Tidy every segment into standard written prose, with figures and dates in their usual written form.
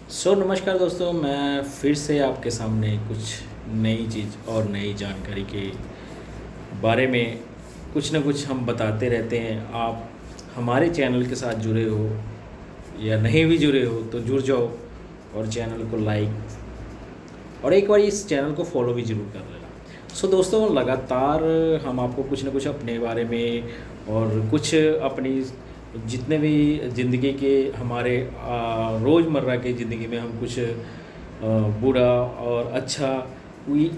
नमस्कार दोस्तों, मैं फिर से आपके सामने कुछ नई चीज़ और नई जानकारी के बारे में कुछ ना कुछ हम बताते रहते हैं। आप हमारे चैनल के साथ जुड़े हो या नहीं भी जुड़े हो तो जुड़ जाओ और चैनल को लाइक और एक बार इस चैनल को फॉलो भी ज़रूर कर लेना। दोस्तों, लगातार हम आपको कुछ ना कुछ अपने बारे में और कुछ अपनी जितने भी ज़िंदगी के हमारे रोज़मर्रा की ज़िंदगी में हम कुछ बुरा और अच्छा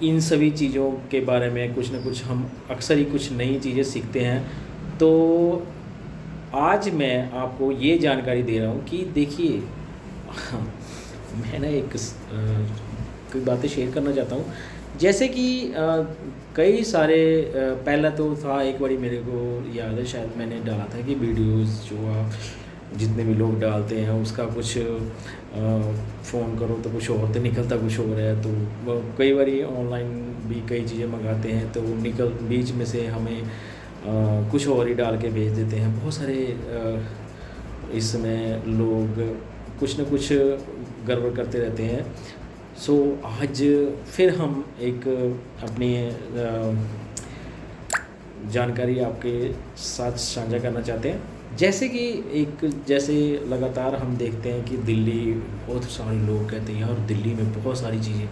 इन सभी चीज़ों के बारे में कुछ ना कुछ हम अक्सर ही कुछ नई चीज़ें सीखते हैं। तो आज मैं आपको ये जानकारी दे रहा हूँ कि देखिए मैं ना कोई बातें शेयर करना चाहता हूँ। जैसे कि कई सारे पहला तो था, एक बारी मेरे को याद है, शायद मैंने डाला था कि वीडियोस जो आप जितने भी लोग डालते हैं उसका कुछ फ़ोन करो तो कुछ और तो निकलता कुछ और है। तो कई बारी ऑनलाइन भी कई चीज़ें मंगाते हैं तो निकल बीच में से हमें कुछ और ही डाल के भेज देते हैं। बहुत सारे इसमें लोग कुछ न कुछ गड़बड़ करते रहते हैं। आज फिर हम एक अपनी जानकारी आपके साथ साझा करना चाहते हैं। जैसे लगातार हम देखते हैं कि दिल्ली, बहुत सारे लोग कहते हैं यार दिल्ली में बहुत सारी चीज़ें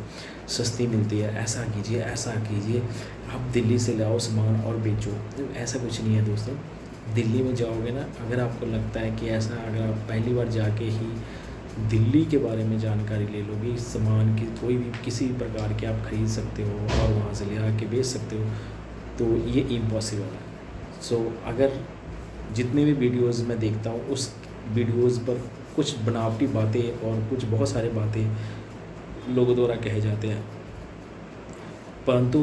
सस्ती मिलती है, ऐसा कीजिए ऐसा कीजिए, आप दिल्ली से लाओ सामान और बेचो। तो ऐसा कुछ नहीं है दोस्तों। दिल्ली में जाओगे ना, अगर आपको लगता है कि ऐसा, अगर आप पहली बार जाके ही दिल्ली के बारे में जानकारी ले लोगे, इस सामान की कोई भी किसी भी प्रकार के आप ख़रीद सकते हो और वहाँ से ले आके बेच सकते हो, तो ये इम्पॉसिबल है। अगर जितने भी वीडियोज़ मैं देखता हूँ उस वीडियोज़ पर कुछ बनावटी बातें और कुछ बहुत सारे बातें लोगों द्वारा कहे जाते हैं, परंतु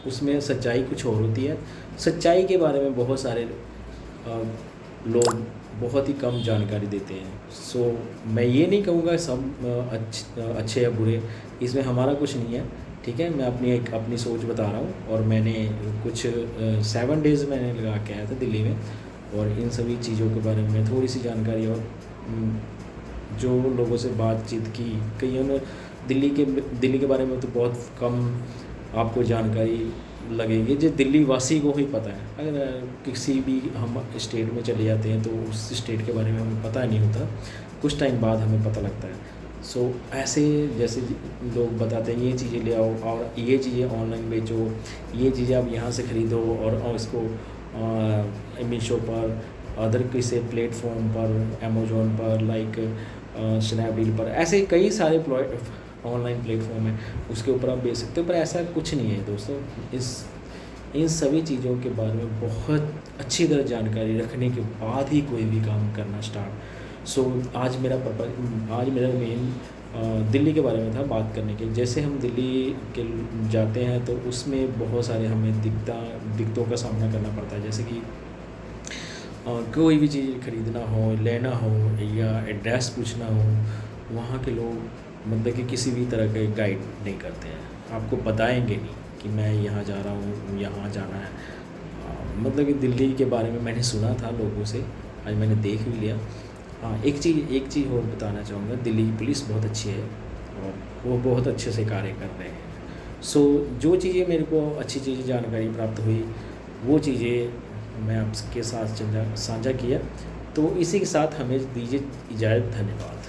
उसमें सच्चाई कुछ और होती है। सच्चाई के बारे में बहुत सारे लोग बहुत ही कम जानकारी देते हैं। मैं ये नहीं कहूँगा सब अच्छे या बुरे, इसमें हमारा कुछ नहीं है, ठीक है। मैं अपनी सोच बता रहा हूँ। और मैंने कुछ 7 डेज़ मैंने लगा के आया था दिल्ली में, और इन सभी चीज़ों के बारे में थोड़ी सी जानकारी और जो लोगों से बातचीत की, कईयों ने दिल्ली के बारे में तो बहुत कम आपको जानकारी लगेगी, जो दिल्ली वासी को ही पता है। अगर किसी भी हम स्टेट में चले जाते हैं तो उस स्टेट के बारे में हमें पता नहीं होता, कुछ टाइम बाद हमें पता लगता है। ऐसे जैसे लोग बताते हैं ये चीज़ें ले आओ और ये चीज़ें ऑनलाइन बेचो, ये चीज़ें आप यहाँ से ख़रीदो और इसको मीशो पर, अदर किसी प्लेटफॉर्म पर, अमेज़ॉन पर, लाइक स्नैपडील पर, ऐसे कई सारे ऑनलाइन प्लेटफॉर्म है, उसके ऊपर आप बेच सकते हो। पर ऐसा कुछ नहीं है दोस्तों। इन सभी चीज़ों के बारे में बहुत अच्छी तरह जानकारी रखने के बाद ही कोई भी काम करना स्टार्ट। आज मेरा मेन दिल्ली के बारे में था बात करने के। जैसे हम दिल्ली के जाते हैं तो उसमें बहुत सारे हमें दिक्कतों का सामना करना पड़ता है। जैसे कि कोई भी चीज़ ख़रीदना हो, लेना हो या एड्रेस पूछना हो, वहाँ के लोग मतलब कि किसी भी तरह के गाइड नहीं करते हैं, आपको बताएंगे नहीं कि मैं यहाँ जा रहा हूँ, यहाँ जाना है। मतलब कि दिल्ली के बारे में मैंने सुना था लोगों से, आज मैंने देख भी लिया। हाँ, एक चीज़ और बताना चाहूँगा, दिल्ली की पुलिस बहुत अच्छी है और वो बहुत अच्छे से कार्य कर रहे हैं। जो चीज़ें मेरे को अच्छी चीज़ें जानकारी प्राप्त हुई, वो चीज़ें मैं आपके साथ साझा किया। तो इसी के साथ हमें दीजिए इजाज़त। धन्यवाद।